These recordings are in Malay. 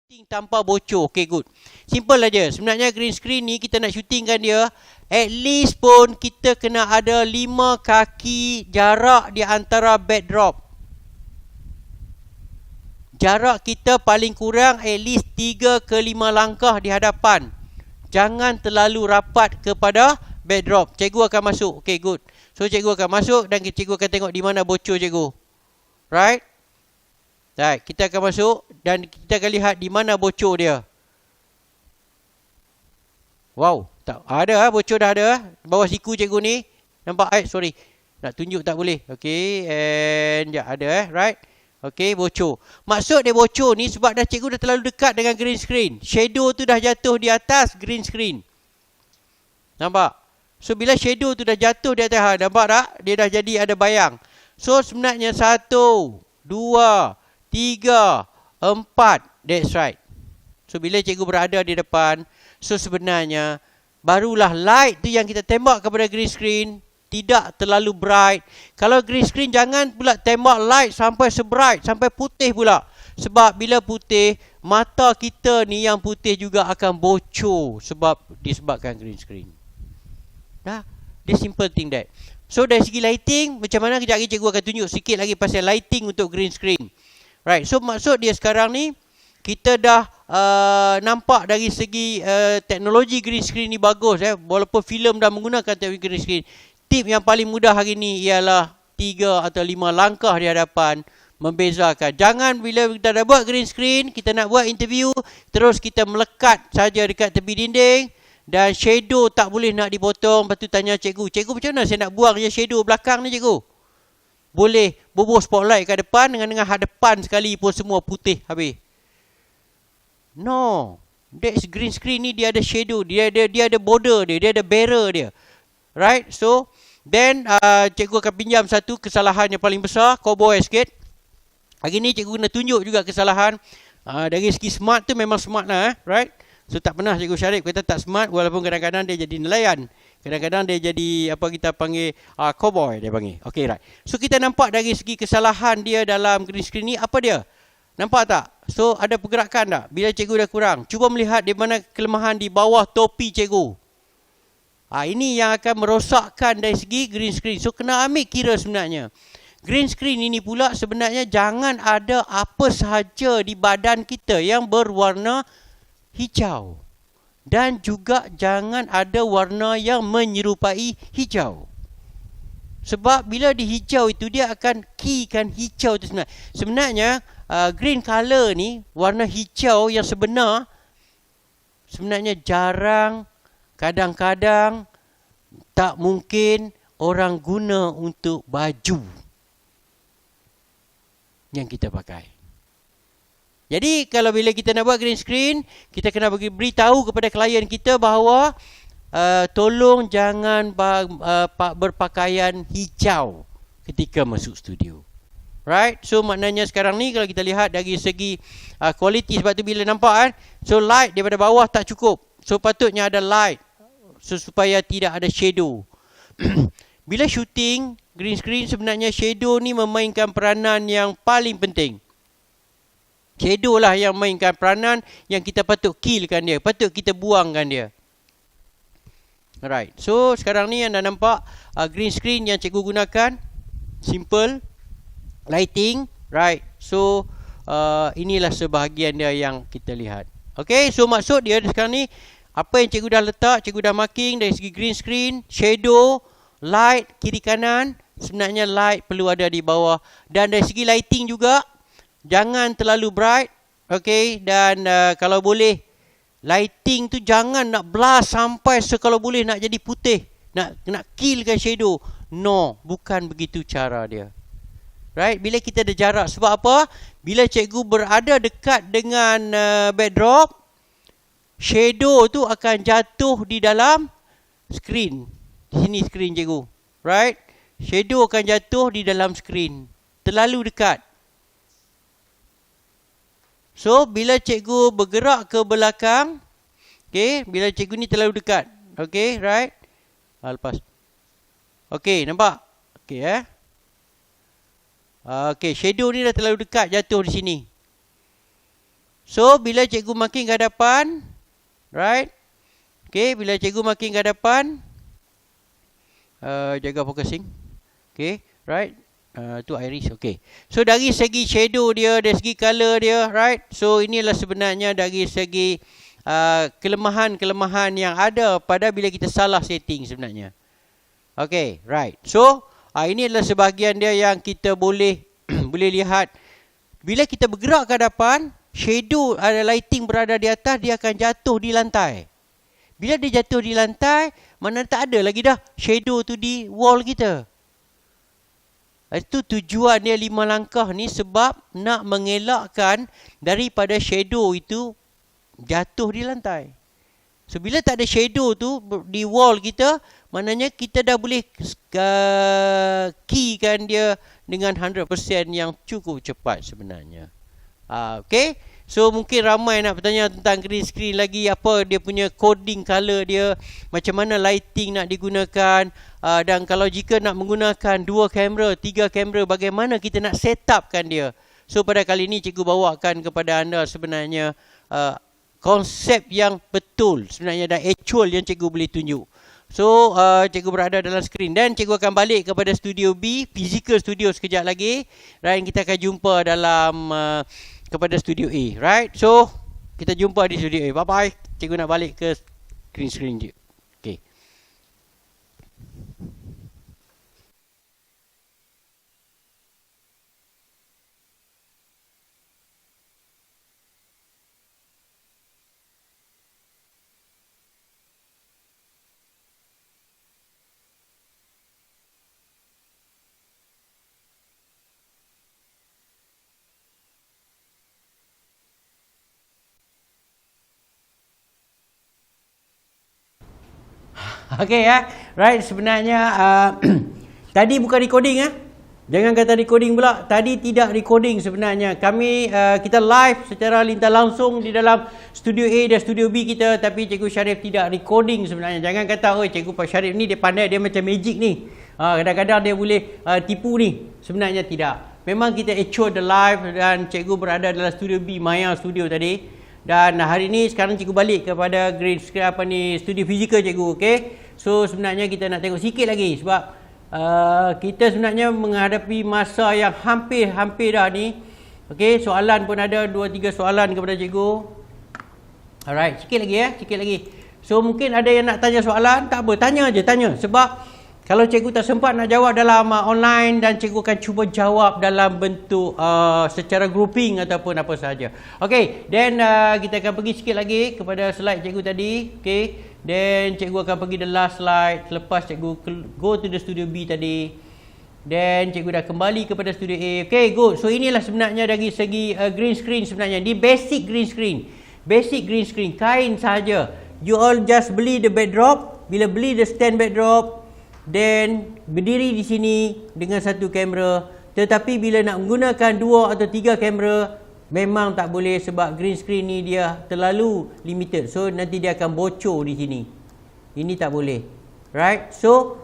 shooting tanpa bocor. Okay, good. Simple aja. Sebenarnya green screen ni kita nak shootingkan dia, at least pun kita kena ada 5 kaki jarak di antara backdrop. Jarak kita paling kurang at least 3 ke 5 langkah di hadapan. Jangan terlalu rapat kepada backdrop. Cikgu akan masuk. Okay, good. So cikgu akan masuk dan cikgu akan tengok di mana bocor cikgu. Right? Right, kita akan masuk dan kita akan lihat di mana bocor dia. Wow, tak ada bocor dah ada. Bawah siku cikgu ni. Nampak? Sorry. Nak tunjuk tak boleh. Okay, and ya ada right. Okay, bocor. Maksud dia bocor ni sebab dah cikgu dah terlalu dekat dengan green screen. Shadow tu dah jatuh di atas green screen. Nampak? So bila shadow tu dah jatuh di atas, nampak tak? Dia dah jadi ada bayang. So sebenarnya 1, 2, 3, 4. That's right. So bila cikgu berada di depan, so sebenarnya barulah light tu yang kita tembak kepada green screen tidak terlalu bright. Kalau green screen jangan pula tembak light sampai sebright, sampai putih pula. Sebab bila putih, mata kita ni yang putih juga akan bocor sebab disebabkan green screen. Dah, dia simple thing that. So dari segi lighting, macam mana kejap lagi cikgu akan tunjuk sikit lagi pasal lighting untuk green screen. Right, so maksud dia sekarang ni kita dah nampak dari segi teknologi green screen ni bagus walaupun filem dah menggunakan teknologi green screen. Tip yang paling mudah hari ni ialah 3 atau 5 langkah di hadapan membezakan. Jangan bila kita dah buat green screen, kita nak buat interview, terus kita melekat saja dekat tepi dinding dan shadow tak boleh nak dipotong. Lepas tu tanya cikgu, cikgu macam mana saya nak buang je shadow belakang ni cikgu? Boleh bubuh spotlight kat depan dengan hadapan sekali pun semua putih habis. No. That's green screen ni dia ada shadow, dia ada border dia ada barrier dia. Right? So, then cikgu akan pinjam satu kesalahan yang paling besar, cowboy sikit. Hari ni cikgu kena tunjuk juga kesalahan. Dari segi smart tu memang smart lah, right? So tak pernah cikgu Syarif kata tak smart walaupun kadang-kadang dia jadi nelayan. Kadang-kadang dia jadi apa kita panggil cowboy dia panggil. Okay, right. So kita nampak dari segi kesalahan dia dalam green screen ni apa dia? Nampak tak? So ada pergerakan tak? Bila cikgu dah kurang. Cuba melihat di mana kelemahan di bawah topi cikgu. Ini yang akan merosakkan dari segi green screen. So kena ambil kira sebenarnya. Green screen ini pula sebenarnya jangan ada apa sahaja di badan kita yang berwarna hijau. Dan juga jangan ada warna yang menyerupai hijau. Sebab bila di hijau itu dia akan keykan hijau itu sebenarnya. Sebenarnya green color ni, warna hijau yang sebenarnya jarang, kadang-kadang tak mungkin orang guna untuk baju yang kita pakai. Jadi kalau bila kita nak buat green screen, kita kena beritahu kepada klien kita bahawa tolong jangan berpakaian hijau ketika masuk studio. Right? So maknanya sekarang ni kalau kita lihat dari segi quality, sebab tu bila nampak so light daripada bawah tak cukup. So patutnya ada light supaya tidak ada shadow. Bila shooting green screen sebenarnya shadow ni memainkan peranan yang paling penting. Shadow lah yang mainkan peranan yang kita patut killkan dia. Patut kita buangkan dia. Alright. So sekarang ni anda nampak green screen yang cikgu gunakan. Simple. Lighting. Right. So inilah sebahagian dia yang kita lihat. Okay. So maksud dia sekarang ni apa yang cikgu dah letak, cikgu dah marking dari segi green screen, shadow, light kiri kanan. Sebenarnya light perlu ada di bawah. Dan dari segi lighting juga, jangan terlalu bright, okay, dan kalau boleh lighting tu jangan nak blast sampai kalau boleh nak jadi putih, nak killkan shadow. No, bukan begitu cara dia. Right? Bila kita ada jarak, sebab apa? Bila cikgu berada dekat dengan backdrop, shadow tu akan jatuh di dalam screen. Di sini screen cikgu, right? Shadow akan jatuh di dalam screen. Terlalu dekat. So, bila cikgu bergerak ke belakang, okay, bila cikgu ni terlalu dekat, okay, right? Lepas. Okay, nampak? Okay, okay, shadow ni dah terlalu dekat jatuh di sini. So, bila cikgu makin ke hadapan, right? Okay, bila cikgu makin ke hadapan, jaga focusing. Okay, right? Tu iris, okay. So, dari segi shadow dia, dari segi color dia, right? So, inilah sebenarnya dari segi kelemahan-kelemahan yang ada pada bila kita salah setting sebenarnya. Okay, right. So, ini adalah sebahagian dia yang kita boleh boleh lihat. Bila kita bergerak ke hadapan, shadow lighting berada di atas, dia akan jatuh di lantai. Bila dia jatuh di lantai, mana tak ada lagi dah shadow tu di wall kita. Itu tujuan dia 5 langkah ni, sebab nak mengelakkan daripada shadow itu jatuh di lantai. So, bila tak ada shadow tu di wall kita, maknanya kita dah boleh keykan dia dengan 100% yang cukup cepat sebenarnya. Okay. So, mungkin ramai nak bertanya tentang green screen lagi. Apa dia punya coding color dia. Macam mana lighting nak digunakan. Dan kalau jika nak menggunakan 2 kamera, 3 kamera, bagaimana kita nak set upkan dia. So, pada kali ini cikgu bawakan kepada anda sebenarnya konsep yang betul sebenarnya dan actual yang cikgu boleh tunjuk. So, cikgu berada dalam skrin dan cikgu akan balik kepada studio B, physical studio sekejap lagi. Right, kita akan jumpa dalam kepada studio A. Right, so kita jumpa di studio A. Bye bye. Cikgu nak balik ke screen je. Okay. Okay ya, right, sebenarnya tadi bukan recording Jangan kata recording pula. Tadi tidak recording sebenarnya. Kami kita live secara lintah langsung di dalam studio A dan studio B kita, tapi Cikgu Sharif tidak recording sebenarnya. Jangan kata oi Cikgu Pak Sharif ni dia pandai, dia macam magic ni. Kadang-kadang dia boleh tipu ni. Sebenarnya tidak. Memang kita actual the live dan Cikgu berada dalam studio B, Maya Studio tadi. Dan hari ni sekarang cikgu balik kepada green screen studio fizikal cikgu, okey. So sebenarnya kita nak tengok sikit lagi sebab kita sebenarnya menghadapi masa yang hampir dah ni. Okey, soalan pun ada 2-3 soalan kepada cikgu. Alright, sikit lagi. So mungkin ada yang nak tanya soalan, tak apa, tanya sebab kalau cikgu tak sempat nak jawab dalam online dan cikgu akan cuba jawab dalam bentuk secara grouping ataupun apa sahaja. Okey, then kita akan pergi sikit lagi kepada slide cikgu tadi. Okey, then cikgu akan pergi the last slide selepas cikgu go to the studio B tadi. Then cikgu dah kembali kepada studio A. Okey, good. So inilah sebenarnya dari segi green screen sebenarnya. Di basic green screen, kain sahaja. You all just beli the backdrop. Bila beli the stand backdrop, then berdiri di sini dengan satu kamera. Tetapi bila nak menggunakan 2 atau 3 kamera, memang tak boleh sebab green screen ni dia terlalu limited. So nanti dia akan bocor di sini. Ini tak boleh. Right? So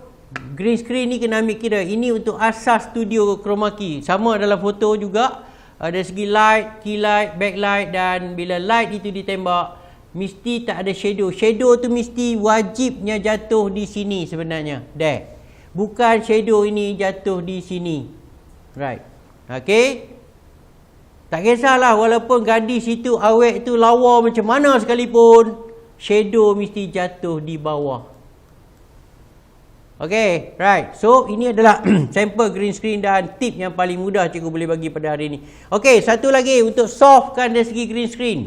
green screen ni kena ambil kira. Ini untuk asas studio chroma key. Sama dalam foto juga. Dari segi light, key light, backlight, dan bila light itu ditembak, mesti tak ada shadow. Shadow tu mesti wajibnya jatuh di sini sebenarnya. There. Bukan shadow ini jatuh di sini. Right. Okay. Tak kisahlah walaupun gadis itu awet itu lawa macam mana sekalipun, shadow mesti jatuh di bawah. Okay. Right. So ini adalah sampel green screen dan tip yang paling mudah cikgu boleh bagi pada hari ini. Okay. Satu lagi untuk softkan dari segi green screen.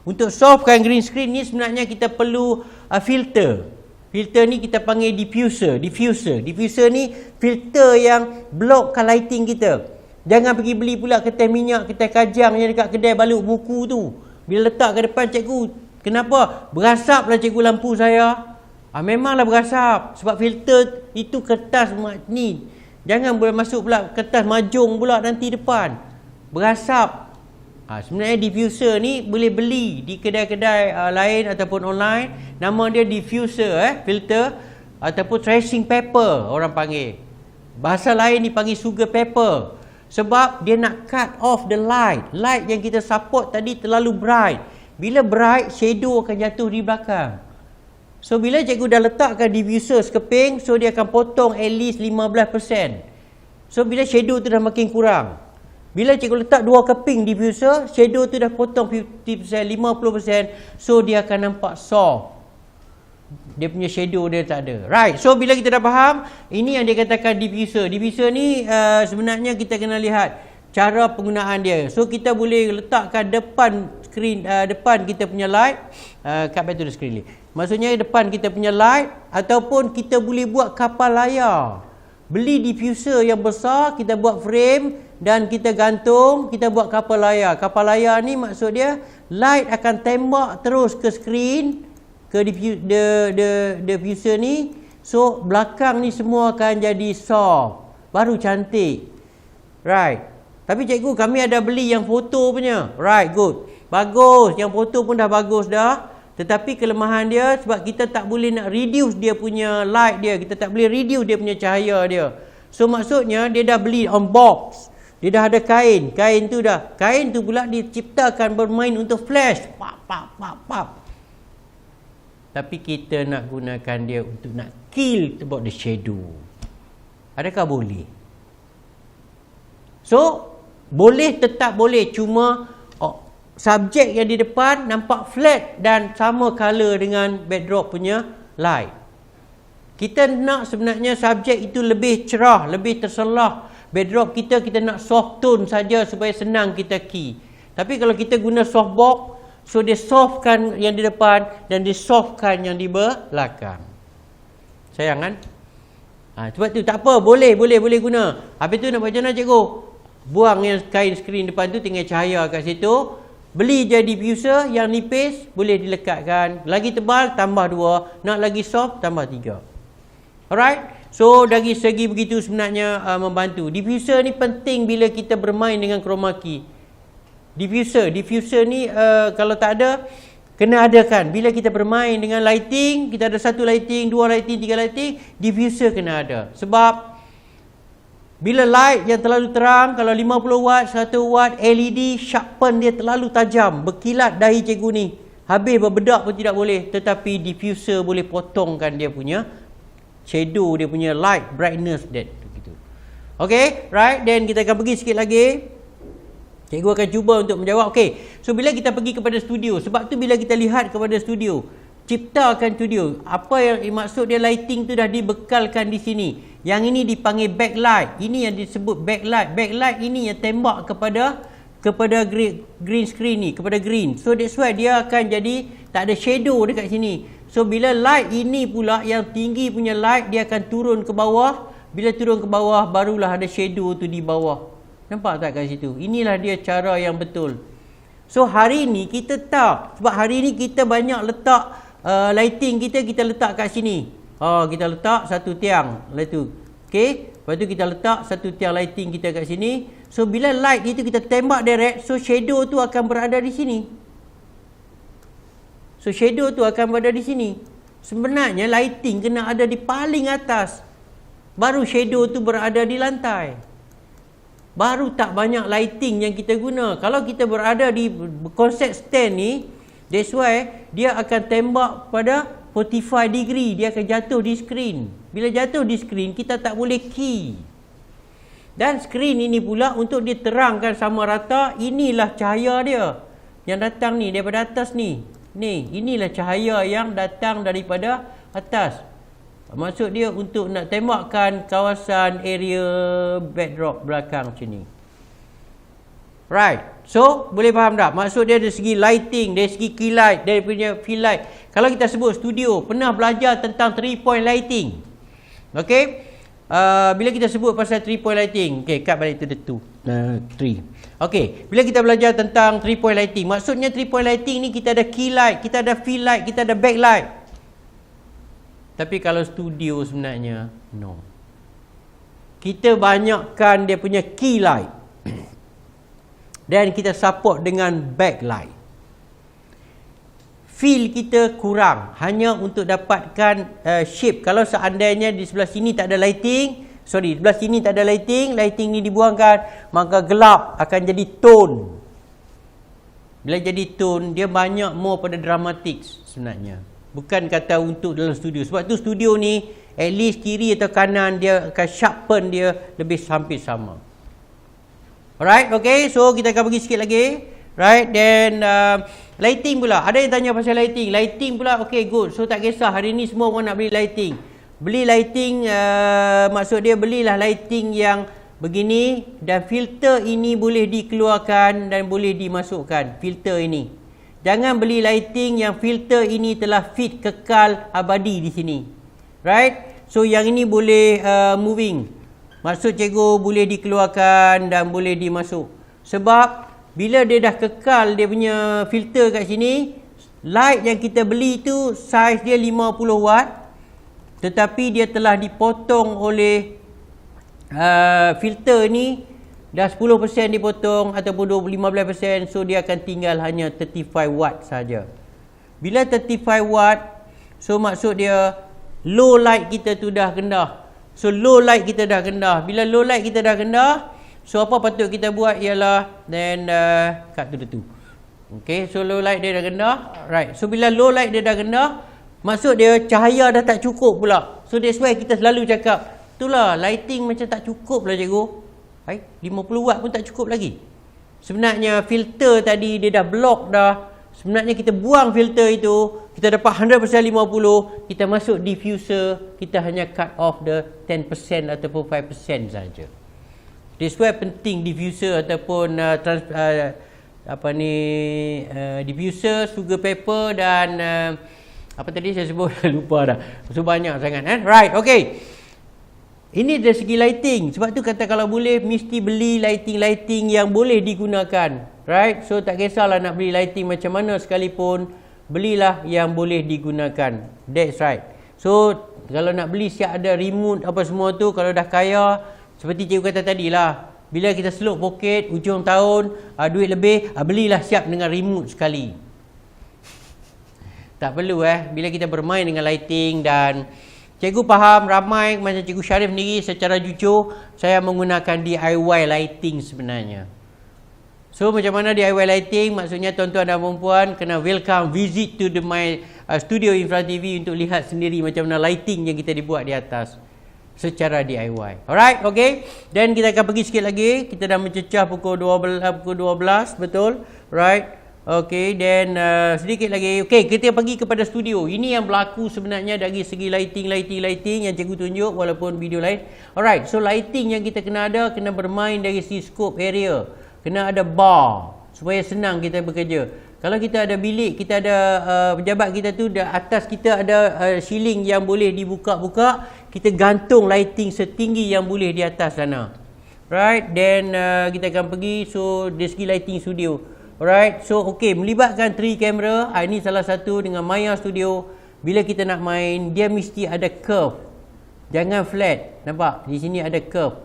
Untuk softkan green screen ni sebenarnya kita perlu filter. Filter ni kita panggil diffuser. Diffuser ni filter yang blockkan lighting kita. Jangan pergi beli pula keteh minyak, keteh kajang yang dekat kedai balut buku tu. Bila letak ke depan cikgu, kenapa? Berasaplah cikgu lampu saya. Memanglah berasap. Sebab filter itu kertas ni. Jangan boleh masuk pula kertas majung pula nanti depan. Berasap. Sebenarnya diffuser ni boleh beli di kedai-kedai lain ataupun online. Nama dia diffuser, filter ataupun tracing paper orang panggil. Bahasa lain dipanggil sugar paper. Sebab dia nak cut off the light. Light yang kita support tadi terlalu bright. Bila bright, shadow akan jatuh di belakang. So bila cikgu dah letakkan diffuser sekeping, so dia akan potong at least 15%. So bila shadow tu dah makin kurang. Bila cikgu letak 2 keping diffuser, shadow tu dah potong 50%, 50%. So dia akan nampak soft. Dia punya shadow dia tak ada. Right. So bila kita dah faham, ini yang dia katakan diffuser. Diffuser ni sebenarnya kita kena lihat cara penggunaan dia. So kita boleh letakkan depan screen, depan kita punya light. Cut back to the screen ni. Maksudnya depan kita punya light, ataupun kita boleh buat kapal layar. Beli diffuser yang besar, kita buat frame dan kita gantung, kita buat kapal layar. Kapal layar ni maksud dia light akan tembak terus ke screen, ke diffuser ni. So belakang ni semua akan jadi soft, baru cantik. Right. Tapi cikgu, kami ada beli yang foto punya. Right, good. Bagus, yang foto pun dah bagus dah. Tetapi kelemahan dia sebab kita tak boleh nak reduce dia punya light dia. Kita tak boleh reduce dia punya cahaya dia. So maksudnya dia dah beli on box. Dia dah ada kain. Kain tu pula diciptakan bermain untuk flash. Pap, pap, pap, pap. Tapi kita nak gunakan dia untuk nak kill about the shadow. Adakah boleh? So, boleh, tetap boleh. Cuma subjek yang di depan nampak flat dan sama color dengan backdrop punya light. Kita nak sebenarnya subjek itu lebih cerah, lebih terselah. Backdrop kita nak soft tone saja supaya senang kita key. Tapi kalau kita guna softbox, so dia softkan yang di depan dan dia softkan yang di belakang. Sayang kan? Sebab tu tak apa, boleh guna. Habis tu nak buat macam mana cikgu? Buang yang kain skrin depan tu, tinggal cahaya kat situ. Beli je diffuser yang nipis, boleh dilekatkan. Lagi tebal, tambah 2. Nak lagi soft, tambah 3. Alright? So, dari segi begitu sebenarnya membantu. Diffuser ni penting bila kita bermain dengan chroma key. Diffuser ni kalau tak ada, kena adakan. Bila kita bermain dengan lighting, kita ada 1 lighting, 2 lighting, 3 lighting, diffuser kena ada. Sebab bila light yang terlalu terang, kalau 50 watt, 100 watt, LED, sharpen dia terlalu tajam. Berkilat dahi cikgu ni. Habis berbedak pun tidak boleh. Tetapi diffuser boleh potongkan dia punya shadow, dia punya light, brightness that. Okay, right. Then kita akan pergi sikit lagi. Cikgu akan cuba untuk menjawab. Okay, so bila kita pergi kepada studio, sebab tu bila kita lihat kepada studio, ciptakan studio. Apa yang maksud dia lighting tu dah dibekalkan di sini. Yang ini dipanggil backlight. Ini yang disebut backlight. Backlight ini yang tembak kepada green screen ni, kepada green. So that's why dia akan jadi tak ada shadow dekat sini. So bila light ini pula yang tinggi punya light, dia akan turun ke bawah. Bila turun ke bawah, barulah ada shadow tu di bawah. Nampak tak kat situ? Inilah dia cara yang betul. So hari ni kita tak. Sebab hari ni kita banyak letak lighting kita letak kat sini. Kita letak satu tiang lah tu. Okey, lepas tu kita letak satu tiang lighting kita kat sini. So bila light itu kita tembak direct, so shadow tu akan berada di sini. So shadow tu akan berada di sini. Sebenarnya lighting kena ada di paling atas. Baru shadow tu berada di lantai. Baru tak banyak lighting yang kita guna. Kalau kita berada di konsep stand ni, that's why dia akan tembak pada 45 degree. Dia akan jatuh di screen. Bila jatuh di screen, kita tak boleh key. Dan screen ini pula untuk diterangkan sama rata, inilah cahaya dia. Yang datang ni, daripada atas ni. Ni, inilah cahaya yang datang daripada atas. Maksud dia untuk nak tembakkan kawasan area backdrop belakang macam ni. Right. So, boleh faham tak? Maksud dia dari segi lighting, dari segi key light, dari punya fill light. Kalau kita sebut studio, pernah belajar tentang 3-point lighting. Okay. Bila kita sebut pasal 3-point lighting. Okay, cut balik to the 3. Okay. Bila kita belajar tentang 3-point lighting. Maksudnya 3-point lighting ni kita ada key light, kita ada fill light, kita ada backlight. Tapi kalau studio sebenarnya, no. Kita banyakkan dia punya key light. Dan kita support dengan backlight. Fill kita kurang. Hanya untuk dapatkan shape. Kalau seandainya di sebelah sini tak ada lighting, Sorry, sebelah sini tak ada lighting. Lighting ni dibuangkan, maka gelap akan jadi tone. Bila jadi tone, dia banyak more pada dramatik sebenarnya. Bukan kata untuk dalam studio. Sebab tu studio ni, at least kiri atau kanan dia akan sharpen dia lebih hampir sama. Alright, okay. So kita akan pergi sikit lagi. Right, then lighting pula. Ada yang tanya pasal lighting. Lighting pula, okay, good. So tak kisah, hari ni semua orang nak beli lighting. Beli lighting, maksud dia belilah lighting yang begini. Dan filter ini boleh dikeluarkan dan boleh dimasukkan. Filter ini. Jangan beli lighting yang filter ini telah fit kekal abadi di sini. Right? So yang ini boleh moving. Maksud cikgu boleh dikeluarkan dan boleh dimasuk. Sebab bila dia dah kekal dia punya filter kat sini, light yang kita beli tu saiz dia 50 watt. Tetapi dia telah dipotong oleh filter ni. Dah 10% dipotong ataupun 15%. So dia akan tinggal hanya 35 watt saja. Bila 35 watt, so maksud dia low light kita tu dah rendah. So low light kita dah rendah. Bila low light kita dah rendah, so apa patut kita buat ialah then cut to the two. Okay, so low light dia dah rendah. Right, so bila low light dia dah rendah, maksud dia cahaya dah tak cukup pula. So that's why kita selalu cakap, itulah lighting macam tak cukup lah cikgu. 50 watt pun tak cukup lagi. Sebenarnya filter tadi dia dah block dah. Sebenarnya kita buang filter itu, kita dapat 100% 50, kita masuk diffuser, kita hanya cut off the 10% ataupun 5% saja. That's why penting diffuser ataupun diffuser, sugar paper dan apa tadi saya sebut lupa dah. So banyak sangat Right, okay. Ini dari segi lighting. Sebab tu kata kalau boleh mesti beli lighting yang boleh digunakan. Right? So tak kisahlah nak beli lighting macam mana sekalipun, belilah yang boleh digunakan. That's right. So kalau nak beli siap ada remote apa semua tu, kalau dah kaya, seperti cikgu kata tadi lah, bila kita seluk poket hujung tahun, duit lebih, belilah siap dengan remote sekali. Tak perlu bila kita bermain dengan lighting. Dan cikgu faham ramai macam cikgu Syarif sendiri, secara jujur saya menggunakan DIY lighting sebenarnya. So macam mana DIY lighting? Maksudnya tuan-tuan dan puan-puan kena welcome visit to my studio Infra TV untuk lihat sendiri macam mana lighting yang kita dibuat di atas secara DIY. Alright, okay. Dan kita akan pergi sikit lagi. Kita dah mencecah pukul 12, betul? Right. Okay, then sedikit lagi. Okay, kita pergi kepada studio. Ini yang berlaku sebenarnya dari segi lighting yang cikgu tunjuk walaupun video lain. Alright, so lighting yang kita kena ada, kena bermain dari segi scope area. Kena ada bar supaya senang kita bekerja. Kalau kita ada bilik, kita ada pejabat kita tu, atas kita ada ceiling yang boleh dibuka-buka, kita gantung lighting setinggi yang boleh di atas sana. Right, then kita akan pergi. So dari segi lighting studio. Alright, so okay, melibatkan 3 kamera. Ini salah satu dengan Maya Studio. Bila kita nak main, dia mesti ada curve. Jangan flat. Nampak? Di sini ada curve.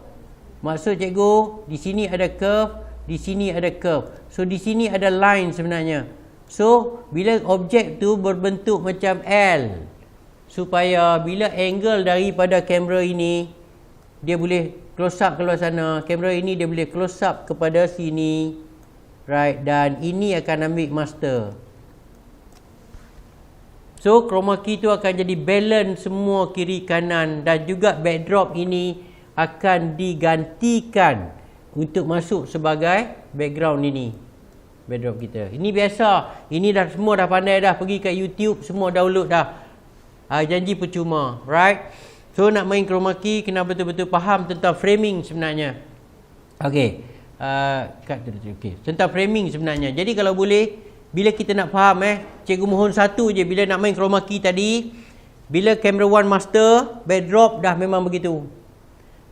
Maksud cikgu, di sini ada curve, di sini ada curve. So di sini ada line sebenarnya. So bila objek tu berbentuk macam L, supaya bila angle daripada kamera ini, dia boleh close up keluar sana. Kamera ini dia boleh close up kepada sini. Right, dan ini akan ambil master. So chroma key tu akan jadi balance semua kiri kanan. Dan juga backdrop ini akan digantikan untuk masuk sebagai background ini. Backdrop kita. Ini biasa. Ini dah semua dah pandai dah. Pergi kat YouTube semua download dah. Janji percuma. Right. So nak main chroma key kena betul-betul faham tentang framing sebenarnya. Okay. Okay. Tentang framing sebenarnya. Jadi kalau boleh, bila kita nak faham cikgu mohon satu je. Bila nak main chroma key tadi, bila camera 1 master, backdrop dah memang begitu.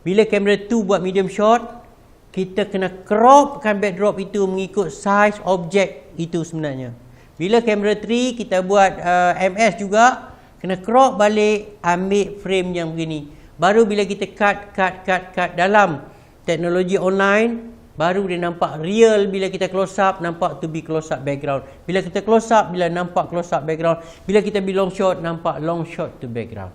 Bila camera 2 buat medium shot, kita kena cropkan backdrop itu mengikut size objek itu sebenarnya. Bila camera 3 kita buat MS juga, kena crop balik, ambil frame yang begini. Baru bila kita cut dalam teknologi online, baru dia nampak real. Bila kita close up, nampak to be close up background. Bila kita close up, bila nampak close up background. Bila kita be long shot, nampak long shot to background.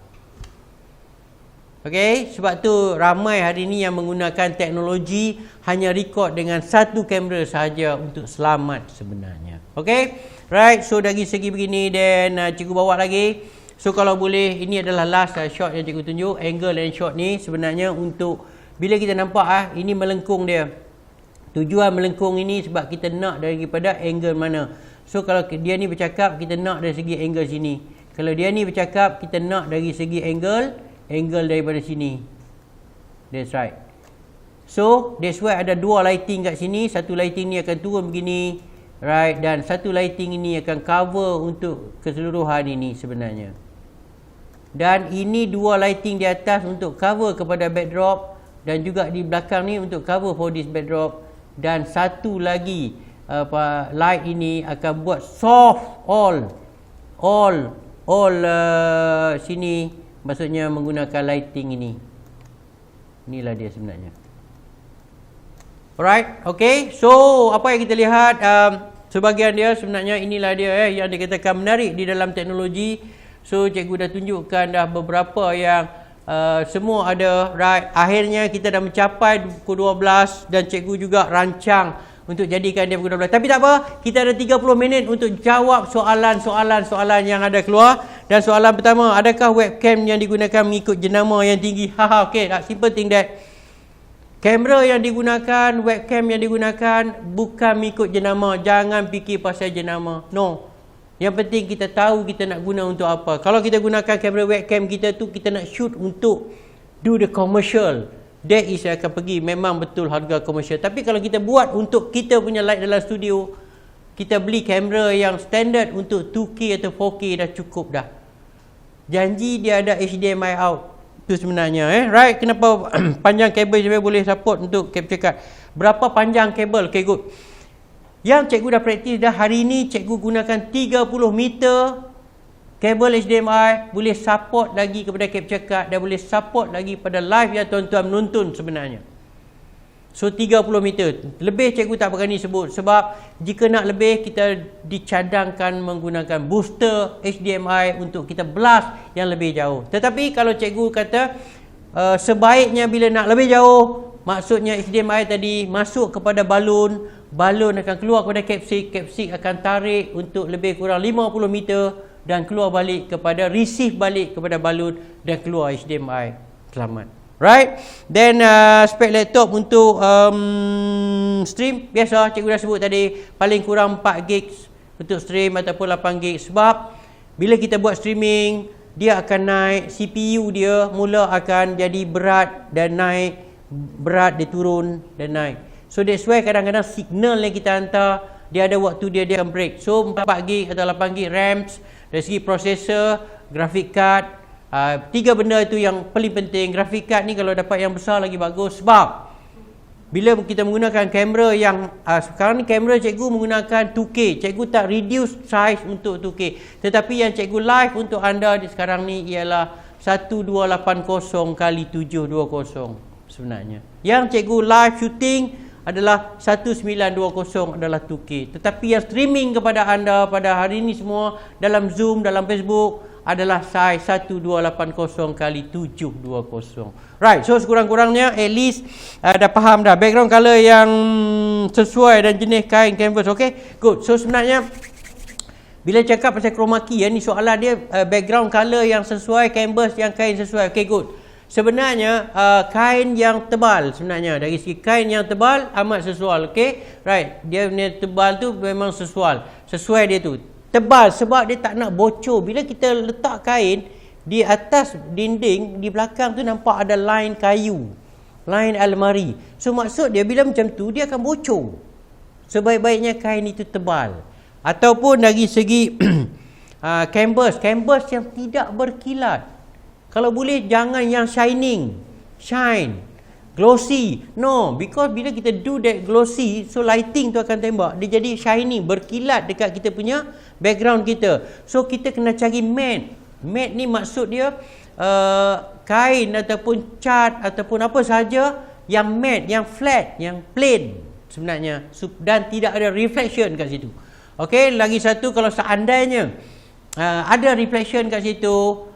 Okey, sebab tu ramai hari ni yang menggunakan teknologi hanya record dengan satu kamera sahaja untuk selamat sebenarnya. Okey, right. So dari segi begini, then cikgu bawa lagi. So kalau boleh, ini adalah last shot yang cikgu tunjuk. Angle and shot ni sebenarnya untuk bila kita nampak ini melengkung dia. Tujuan melengkung ini sebab kita nak daripada angle mana. So kalau dia ni bercakap, kita nak dari segi angle sini. Kalau dia ni bercakap, kita nak dari segi angle daripada sini. That's right. So that's why ada dua lighting kat sini. Satu lighting ni akan turun begini, right, dan satu lighting ini akan cover untuk keseluruhan ini sebenarnya. Dan ini dua lighting di atas untuk cover kepada backdrop, dan juga di belakang ni untuk cover for this backdrop. Dan satu lagi light ini akan buat soft all sini. Maksudnya menggunakan lighting ini. Inilah dia sebenarnya. Alright, okay. So apa yang kita lihat, sebahagian dia sebenarnya inilah dia yang dikatakan menarik di dalam teknologi. So cikgu dah tunjukkan dah beberapa yang semua ada, right. Akhirnya kita dah mencapai pukul 12 dan cikgu juga rancang untuk jadikan dia pukul 12. Tapi tak apa, kita ada 30 minit untuk jawab soalan-soalan yang ada keluar. Dan soalan pertama, adakah webcam yang digunakan mengikut jenama yang tinggi? Okay, simple thing that. Kamera yang digunakan, webcam yang digunakan bukan mengikut jenama. Jangan fikir pasal jenama. No. Yang penting kita tahu kita nak guna untuk apa. Kalau kita gunakan kamera webcam kita tu, kita nak shoot untuk do the commercial. That is akan pergi memang betul harga komersial. Tapi kalau kita buat untuk kita punya light dalam studio, kita beli kamera yang standard untuk 2K atau 4K dah cukup dah. Janji dia ada HDMI out. Itu sebenarnya right. Kenapa panjang kabel sampai boleh support untuk capture card? Berapa panjang kabel? Okay, good. Yang cikgu dah praktis dah hari ni, cikgu gunakan 30 meter kabel HDMI, boleh support lagi kepada capture card dan boleh support lagi pada live yang tuan-tuan menonton sebenarnya. So 30 meter. Lebih cikgu tak berani sebut sebab jika nak lebih, kita dicadangkan menggunakan booster HDMI untuk kita blast yang lebih jauh. Tetapi kalau cikgu kata sebaiknya bila nak lebih jauh, maksudnya HDMI tadi masuk kepada balon, balon akan keluar kepada capsik, capsik akan tarik untuk lebih kurang 50 meter dan keluar balik kepada receive balik kepada balon dan keluar HDMI. Selamat. Right. Then spek laptop untuk stream biasa cikgu dah sebut tadi, paling kurang 4 GB untuk stream ataupun 8 GB. Sebab bila kita buat streaming, dia akan naik, CPU dia mula akan jadi berat dan naik, berat dia turun dan naik. So that's why kadang-kadang signal yang kita hantar, dia ada waktu dia akan break. So 4 GB atau 8 GB RAMs. Dari segi prosesor, graphic card, 3 benda itu yang paling penting. Graphic card ni kalau dapat yang besar lagi bagus. Sebab bila kita menggunakan kamera yang sekarang ni kamera cikgu menggunakan 2K. Cikgu tak reduce size untuk 2K. Tetapi yang cikgu live untuk anda di sekarang ni ialah 1280 x 720 sebenarnya. Yang cikgu live shooting adalah 1920 adalah 2K. Tetapi yang streaming kepada anda pada hari ini semua dalam Zoom, dalam Facebook adalah size 1280 x 720. Right, so sekurang-kurangnya at least dah faham dah background color yang sesuai dan jenis kain canvas. Okay, good. So sebenarnya bila cakap pasal chroma key, ni soalan dia background color yang sesuai, canvas yang kain sesuai. Okay, good. Sebenarnya kain yang tebal, sebenarnya dari segi kain yang tebal amat sesuai. Okay, right, dia punya tebal tu memang sesuai dia tu tebal sebab dia tak nak bocor. Bila kita letak kain di atas dinding, di belakang tu nampak ada line kayu, line almari. So maksud dia bila macam tu dia akan bocor. Sebaik-baiknya kain itu tebal. Ataupun dari segi canvas yang tidak berkilat. Kalau boleh jangan yang shine, glossy. No, because bila kita do that glossy, so lighting tu akan tembak, dia jadi shiny, berkilat dekat kita punya background kita. So kita kena cari matte. Matte ni maksud dia kain ataupun cat ataupun apa sahaja yang matte, yang flat, yang plain sebenarnya, dan tidak ada reflection kat situ. Okey, lagi satu, kalau seandainya ada reflection kat situ,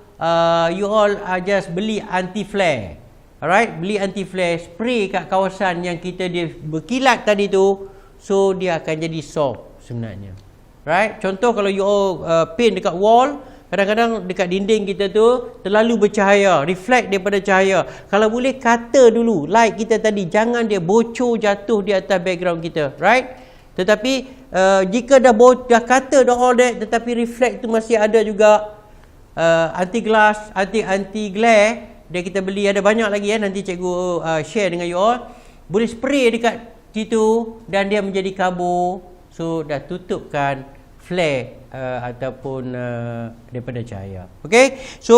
you all just beli anti flare. Alright, beli anti flare, spray kat kawasan yang kita dia berkilat tadi tu, so dia akan jadi soft sebenarnya. Right, contoh kalau you all paint dekat wall, kadang-kadang dekat dinding kita tu terlalu bercahaya, reflect daripada cahaya. Kalau boleh cutter dulu light kita tadi, jangan dia bocor jatuh di atas background kita, right? Tetapi jika dah cutter dah all that, tetapi reflect tu masih ada juga, anti glass, anti glare, dia kita beli ada banyak lagi nanti cikgu share dengan you all. Boleh spray dekat situ dan dia menjadi kabur, so dah tutupkan flare ataupun daripada cahaya. Okay, so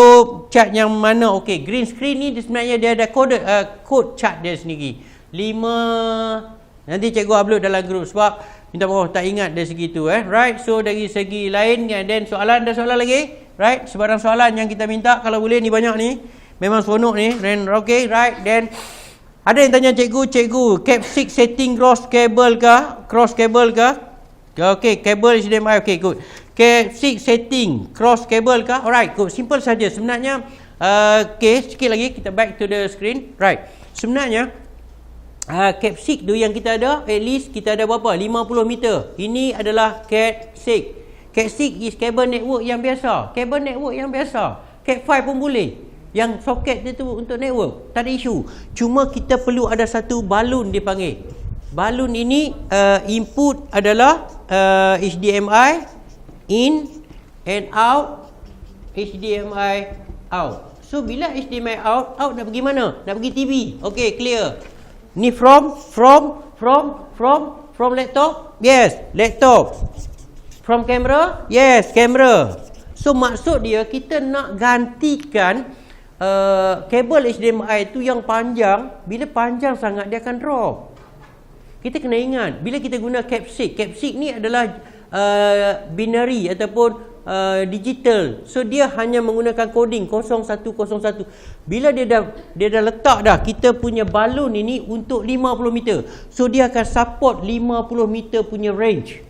cat yang mana? Okay, green screen ni sebenarnya dia ada code cat dia sendiri 5. Nanti cikgu upload dalam group sebab minta maaf tak ingat dari segi tu right. So dari segi lain, and then soalan, ada soalan lagi, right? Sebarang soalan yang kita minta kalau boleh, ni banyak ni, memang seronok ni, then okay, right. Then ada yang tanya cikgu cap 6 setting cross cable ke? Okay, cable HDMI, okay, good. Cap 6 setting cross cable ke? Alright, good, simple saja sebenarnya. Okay, sikit lagi kita back to the screen, right. Sebenarnya Cat 6 tu yang kita ada, at least kita ada berapa? 50 meter. Ini adalah Cat 6. Cat 6 is cable network yang biasa. Cat 5 pun boleh. Yang soket dia tu untuk network, tak ada isu. Cuma kita perlu ada satu balun dipanggil. Balun ini input adalah HDMI in and out, HDMI out. So bila HDMI out nak pergi mana? Nak pergi TV. Okay, clear. Ni from laptop? Yes, laptop. From camera? Yes, camera. So maksud dia kita nak gantikan kabel HDMI tu yang panjang. Bila panjang sangat dia akan drop. Kita kena ingat bila kita guna Cat 6. Cat 6 ni adalah binary ataupun digital. So dia hanya menggunakan coding 0101. Bila dia dah letak dah kita punya balun ini untuk 50 meter. So dia akan support 50 meter punya range.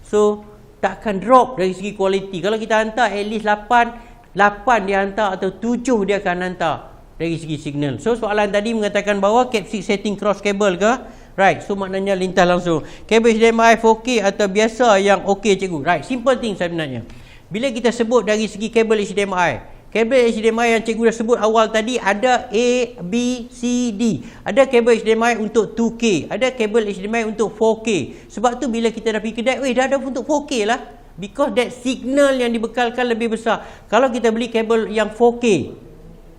So tak akan drop dari segi kualiti. Kalau kita hantar at least 8 dia hantar atau 7 dia akan hantar dari segi signal. So soalan tadi mengatakan bahawa Cat 6 setting cross cable ke? Right, so maknanya lintas langsung. Kabel HDMI 4K atau biasa yang okey cikgu. Right, simple thing sebenarnya. Bila kita sebut dari segi kabel HDMI yang cikgu dah sebut awal tadi, ada A, B, C, D. Ada kabel HDMI untuk 2K, ada kabel HDMI untuk 4K. Sebab tu bila kita dah pergi kedai, dah ada untuk 4K lah. Because that signal yang dibekalkan lebih besar. Kalau kita beli kabel yang 4K,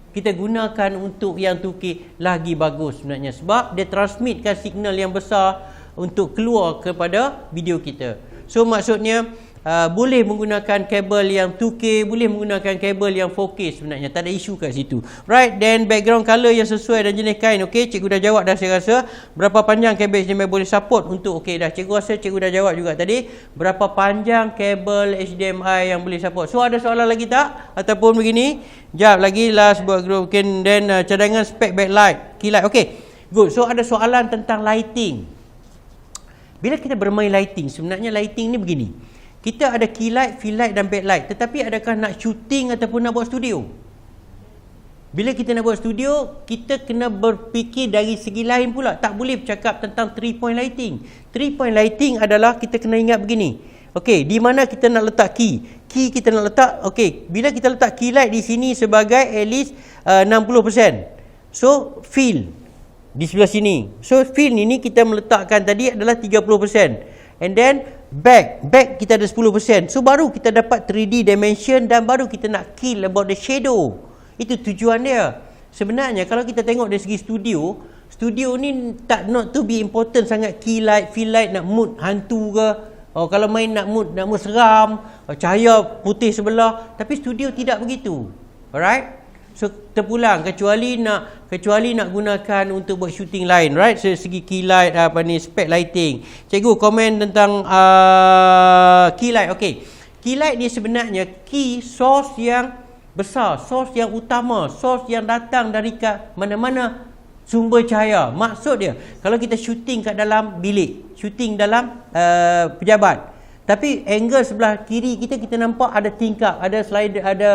kita gunakan untuk yang 2K lagi bagus sebenarnya. Sebab dia transmitkan signal yang besar untuk keluar kepada video kita. So maksudnya boleh menggunakan kabel yang 2K, boleh menggunakan kabel yang 4K sebenarnya. Tak ada isu kat situ. Right, then background color yang sesuai dan jenis kain. Okay, cikgu dah jawab dah saya rasa. Berapa panjang kabel HDMI boleh support untuk, okay dah. Cikgu rasa cikgu dah jawab juga tadi. Berapa panjang kabel HDMI yang boleh support. So ada soalan lagi tak? Ataupun begini? Jap lagi last buat group. Okay, then cadangan spek backlight, key light. Okay, good. So ada soalan tentang lighting. Bila kita bermain lighting, sebenarnya lighting ni begini. Kita ada key light, fill light dan backlight. Tetapi adakah nak shooting ataupun nak buat studio? Bila kita nak buat studio, kita kena berfikir dari segi lain pula. Tak boleh bercakap tentang 3-point lighting. 3-point lighting adalah kita kena ingat begini. Okey, di mana kita nak letak key? Key kita nak letak, okey, bila kita letak key light di sini sebagai at least 60%. So, fill di sebelah sini. So, fill ini kita meletakkan tadi adalah 30%. And then back kita ada 10%. So baru kita dapat 3D dimension dan baru kita nak kill about the shadow. Itu tujuan dia. Sebenarnya kalau kita tengok dari segi studio ni tak not to be important sangat key light, fill light, nak mood hantu ke. Kalau main nak mood seram, cahaya putih sebelah, tapi studio tidak begitu. Alright? So terpulang kecuali nak gunakan untuk buat shooting lain, right? So segi key light spec lighting. Cikgu komen tentang key light. Okey. Key light ni sebenarnya key source yang besar, source yang utama, source yang datang dari mana-mana sumber cahaya. Maksud dia kalau kita shooting kat dalam bilik, shooting dalam pejabat. Tapi angle sebelah kiri kita nampak ada tingkap, ada slider, ada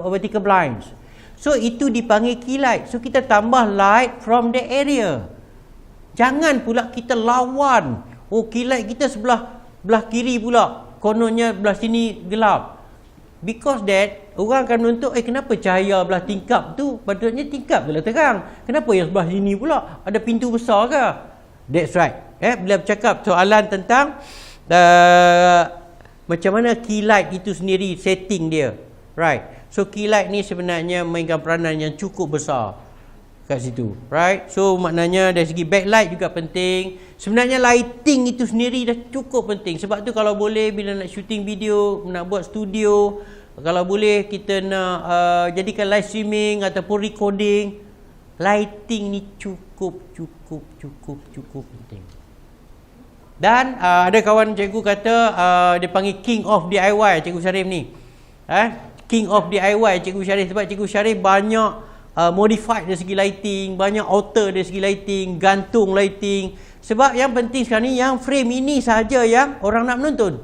vertical blinds. So itu dipanggil key light. So kita tambah light from the area. Jangan pula kita lawan. Oh, key light kita sebelah kiri pula, kononnya belah sini gelap. Because that orang akan menuntut, kenapa cahaya belah tingkap tu patutnya tingkap tu lah terang, kenapa yang sebelah sini pula ada pintu besar ke? That's right. Bila bercakap soalan tentang macam mana key light itu sendiri, setting dia, right? So key light ni sebenarnya mainkan peranan yang cukup besar kat situ, right? So maknanya dari segi backlight juga penting. Sebenarnya lighting itu sendiri dah cukup penting. Sebab tu kalau boleh bila nak shooting video, nak buat studio, kalau boleh kita nak jadikan live streaming ataupun recording, lighting ni cukup penting. Dan ada kawan cikgu kata dia panggil King of DIY Cikgu Syarif ni. King of DIY Cikgu Syarif, sebab Cikgu Syarif banyak modified dari segi lighting, banyak alter dari segi lighting, gantung lighting. Sebab yang penting sekarang ni yang frame ini sahaja yang orang nak menonton.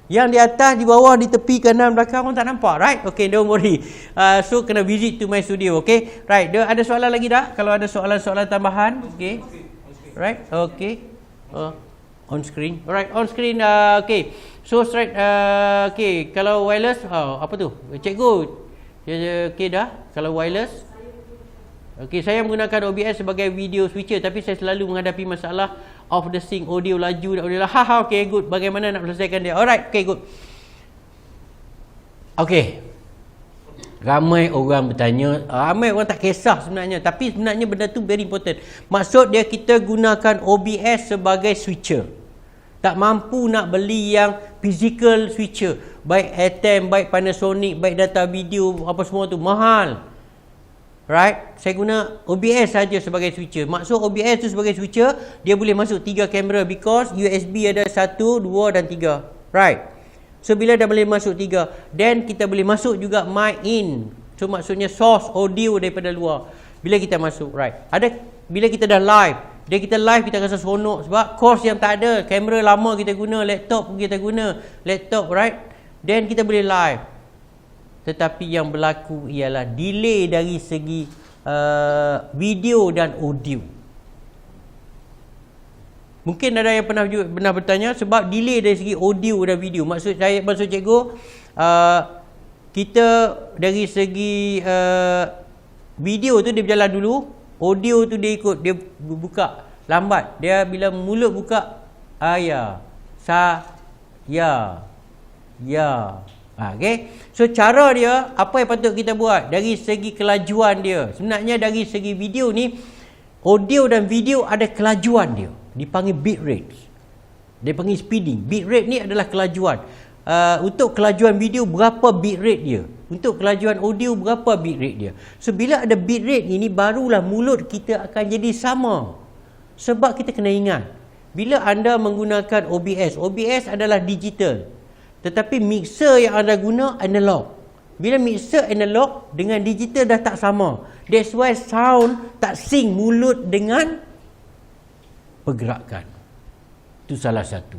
Yang di atas, di bawah, di tepi, kanan, belakang orang tak nampak, right? Okay, don't worry. So kena visit to my studio, okay? Right, ada soalan lagi tak? Kalau ada soalan-soalan tambahan, okay? Right, okay. On screen, alright, on screen, okay. So straight, okay. Kalau wireless, apa tu? Cikgu, okay dah. Kalau wireless. Okey, saya menggunakan OBS sebagai video switcher, tapi saya selalu menghadapi masalah off the sync, audio laju dan audio lah. Okey, good. Bagaimana nak selesaikan dia? Alright, okay, good. Okey. Ramai orang bertanya, ramai orang tak kisah sebenarnya, tapi sebenarnya benda tu very important. Maksud dia kita gunakan OBS sebagai switcher. Tak mampu nak beli yang physical switcher, baik Atem, baik Panasonic, baik data video, apa semua tu mahal. Right, saya guna OBS saja sebagai switcher. Maksud OBS tu sebagai switcher, dia boleh masuk 3 kamera because USB ada 1, 2 dan 3. Right. So bila dah boleh masuk 3, then kita boleh masuk juga mic in. So maksudnya source audio daripada luar. Bila kita masuk, right. Bila kita dah live, kita live kita rasa seronok sebab course yang tak ada, kamera lama kita guna, laptop kita guna, right. Then kita boleh live. Tetapi yang berlaku ialah delay dari segi video dan audio. Mungkin ada yang pernah bertanya sebab delay dari segi audio dan video. Maksud cikgu, kita dari segi video tu dia berjalan dulu, audio tu dia ikut, dia buka lambat. Dia bila mulut buka ya, ya. Okay. So cara dia, apa yang patut kita buat dari segi kelajuan dia. Sebenarnya dari segi video ni, audio dan video ada kelajuan dia, dipanggil bit rate. Dia panggil speeding. Bit rate ni adalah kelajuan. Untuk kelajuan video berapa bit rate dia, untuk kelajuan audio berapa bit rate dia. So bila ada bit rate ini, barulah mulut kita akan jadi sama. Sebab kita kena ingat, bila anda menggunakan OBS adalah digital, tetapi mixer yang anda guna analog. Bila mixer analog dengan digital dah tak sama. That's why sound tak sync mulut dengan pergerakan. Itu salah satu.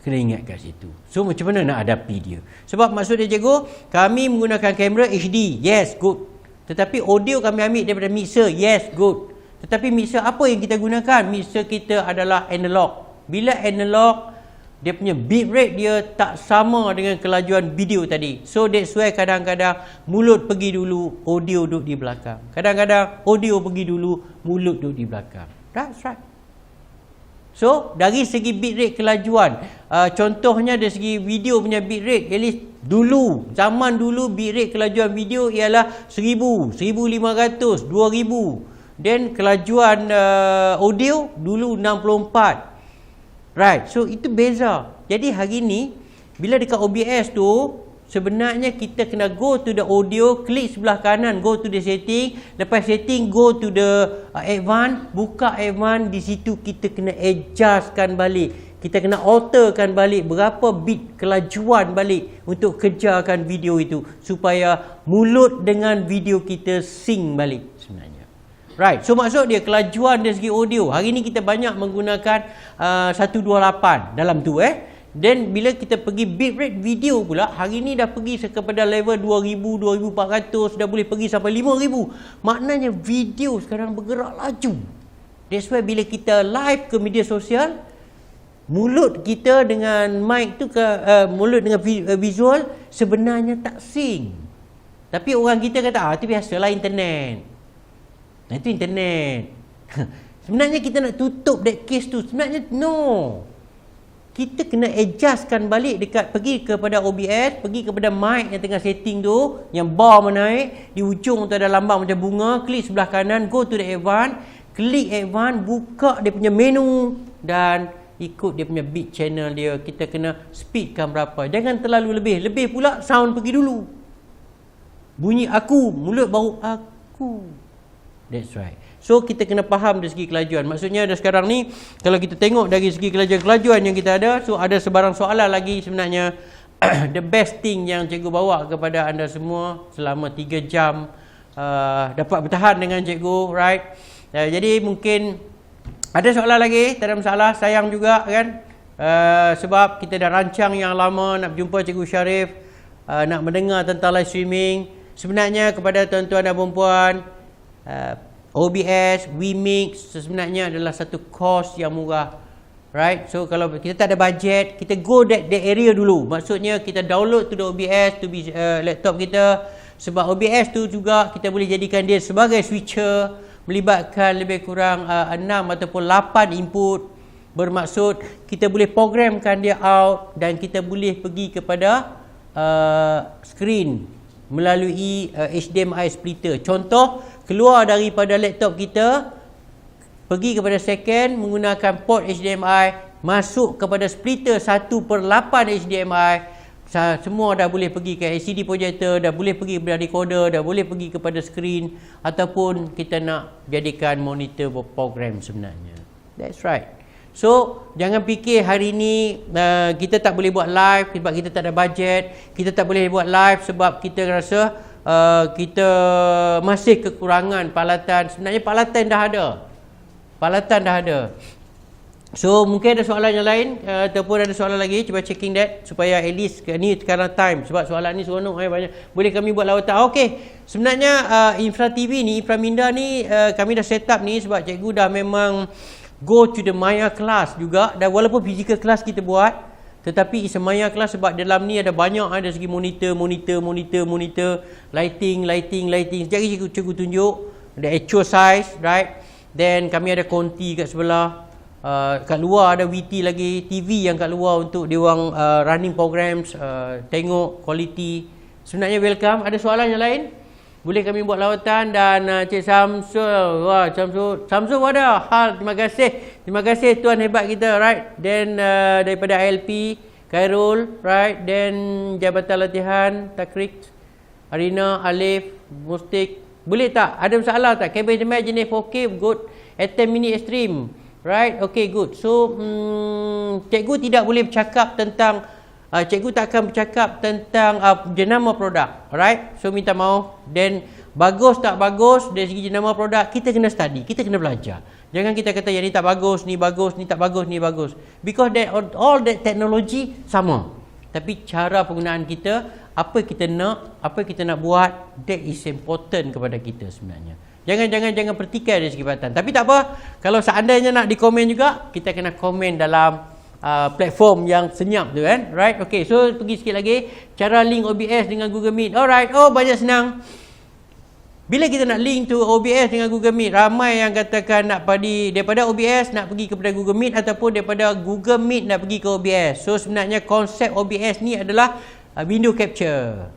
Kena ingat kat situ. So macam mana nak hadapi dia? Sebab maksud dia cikgu, kami menggunakan kamera HD. Yes, good. Tetapi audio kami ambil daripada mixer. Yes, good. Tetapi mixer apa yang kita gunakan? Mixer kita adalah analog. Bila analog, dia punya bit rate dia tak sama dengan kelajuan video tadi. So that's why kadang-kadang mulut pergi dulu, audio duduk di belakang. Kadang-kadang audio pergi dulu, mulut duduk di belakang. That's right. So dari segi bit rate kelajuan, contohnya dari segi video punya bit rate, at least dulu, zaman dulu bit rate kelajuan video ialah 1000, 1500, 2000. Then kelajuan audio dulu 64. Right, so itu beza. Jadi hari ni bila dekat OBS tu, sebenarnya kita kena go to the audio, klik sebelah kanan, go to the setting, lepas setting go to the advanced, buka advanced, di situ kita kena adjustkan balik. Kita kena alterkan balik berapa bit kelajuan balik untuk kejarkan video itu supaya mulut dengan video kita sync balik sebenarnya. Right, so maksud dia kelajuan dari segi audio. Hari ni kita banyak menggunakan 128 dalam tu Dan bila kita pergi bitrate video pula, hari ni dah pergi kepada level 2000, 2400, dah boleh pergi sampai 5000. Maknanya video sekarang bergerak laju. That's why bila kita live ke media sosial, mulut kita dengan mic tu mulut dengan visual sebenarnya tak sync. Tapi orang kita kata, itu biasalah internet. Nah, itu internet. Sebenarnya kita nak tutup that case tu. Sebenarnya no. Kita kena adjustkan balik pergi kepada OBS, pergi kepada mic yang tengah setting tu, yang bar menaik, di ujung tu ada lambang macam bunga, klik sebelah kanan, go to the advance, klik advance, buka dia punya menu dan ikut dia punya beat channel dia. Kita kena speedkan berapa. Jangan terlalu lebih. Lebih pula sound pergi dulu. Bunyi aku, mulut baru aku. That's right. So kita kena faham dari segi kelajuan. Maksudnya dah sekarang ni kalau kita tengok dari segi kelajuan yang kita ada, so ada sebarang soalan lagi sebenarnya. The best thing yang cikgu bawa kepada anda semua selama 3 jam dapat bertahan dengan cikgu, right? Jadi mungkin ada soalan lagi, tak ada masalah, sayang juga kan. Sebab kita dah rancang yang lama nak berjumpa Cikgu Sharif, nak mendengar tentang live streaming. Sebenarnya kepada tuan-tuan dan puan-puan, OBS, Vmix sebenarnya adalah satu kos yang murah, right? So kalau kita tak ada budget, kita go that area dulu. Maksudnya kita download to the OBS to laptop kita. Sebab OBS tu juga kita boleh jadikan dia sebagai switcher, melibatkan lebih kurang 6 ataupun 8 input. Bermaksud kita boleh programkan dia out dan kita boleh pergi kepada screen melalui HDMI splitter. Contoh, keluar daripada laptop kita, pergi kepada second menggunakan port HDMI, masuk kepada splitter 1/8 HDMI, semua dah boleh pergi ke LCD projector, dah boleh pergi kepada recorder, dah boleh pergi kepada screen, ataupun kita nak jadikan monitor berprogram sebenarnya. That's right. So jangan fikir hari ni kita tak boleh buat live sebab kita tak ada budget, kita tak boleh buat live sebab kita rasa kita masih kekurangan peralatan. Sebenarnya peralatan dah ada. Peralatan dah ada. So mungkin ada soalan yang lain ataupun ada soalan lagi, cuba checking that supaya at least ni sekarang time, sebab soalan ni seronok banyak. Boleh kami buat lawatan. Okey. Sebenarnya Infra TV ni, Infra Minda ni kami dah set up ni sebab cikgu dah memang go to the Maya class juga. Dan walaupun physical class kita buat, tetapi is a Maya class sebab dalam ni ada banyak, ada segi monitor, lighting. Sekejap lagi cikgu tunjuk. Ada actual size, right? Then kami ada konti kat sebelah. Kat luar ada VT lagi, TV yang kat luar untuk dia orang running programs, tengok quality. Sebenarnya welcome. Ada soalan yang lain? Boleh kami buat lawatan. Dan Cik Samsul, Samsul ada hal. Terima kasih tuan hebat kita, right? Then daripada ILP Khairul, right? Then Jabatan Latihan Takrik Arina, Alif, Mustik. Boleh tak? Ada masalah tak? Kabel jemaah jenis 4K good at 10 minute stream, right? Okay, good. So cikgu tidak boleh bercakap tentang cikgu tak akan bercakap tentang jenama produk, alright? So minta maaf. Then bagus tak bagus dari segi jenama produk, kita kena study, kita kena belajar. Jangan kita kata yang ni tak bagus, ni bagus, ni tak bagus, ni bagus. Because that all that technology sama. Tapi cara penggunaan kita, apa kita nak buat, that is important kepada kita sebenarnya. Jangan pertikaian dari segi peralatan. Tapi tak apa, kalau seandainya nak di komen juga, kita kena komen dalam platform yang senyap tu kan, right? Okay, so pergi sikit lagi cara link OBS dengan Google Meet. Alright, banyak senang. Bila kita nak link to OBS dengan Google Meet, ramai yang katakan nak daripada OBS nak pergi kepada Google Meet, ataupun daripada Google Meet nak pergi ke OBS. So sebenarnya konsep OBS ni adalah window capture.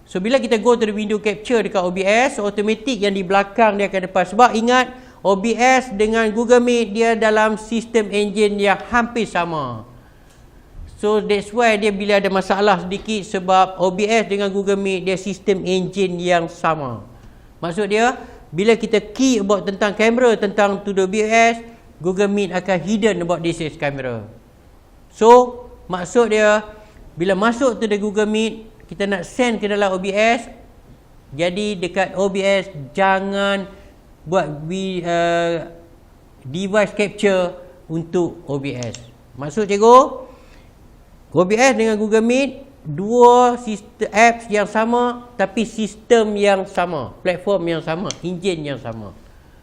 So bila kita go to the window capture dekat OBS, automatic yang di belakang dia akan depan. Sebab ingat, OBS dengan Google Meet dia dalam sistem engine yang hampir sama. So that's why dia bila ada masalah sedikit, sebab OBS dengan Google Meet dia sistem engine yang sama. Maksud dia, bila kita key about tentang kamera, tentang to the OBS, Google Meet akan hidden about this is camera. So maksud dia, bila masuk to the Google Meet, kita nak send ke dalam OBS, jadi dekat OBS jangan buat device capture untuk OBS. Maksud cikgu, OBS dengan Google Meet, dua sistem apps yang sama tapi sistem yang sama, platform yang sama, enjin yang sama.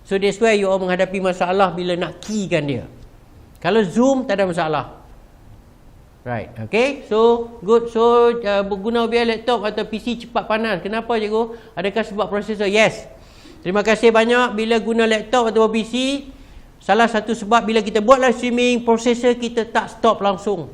So that's why you all menghadapi masalah bila nak keykan dia. Kalau Zoom tak ada masalah. Right, okay. So good. So berguna OBS laptop atau PC cepat panas. Kenapa cikgu? Adakah sebab prosesor? Yes. Terima kasih banyak. Bila guna laptop atau PC, salah satu sebab bila kita buat live streaming, prosesor kita tak stop langsung.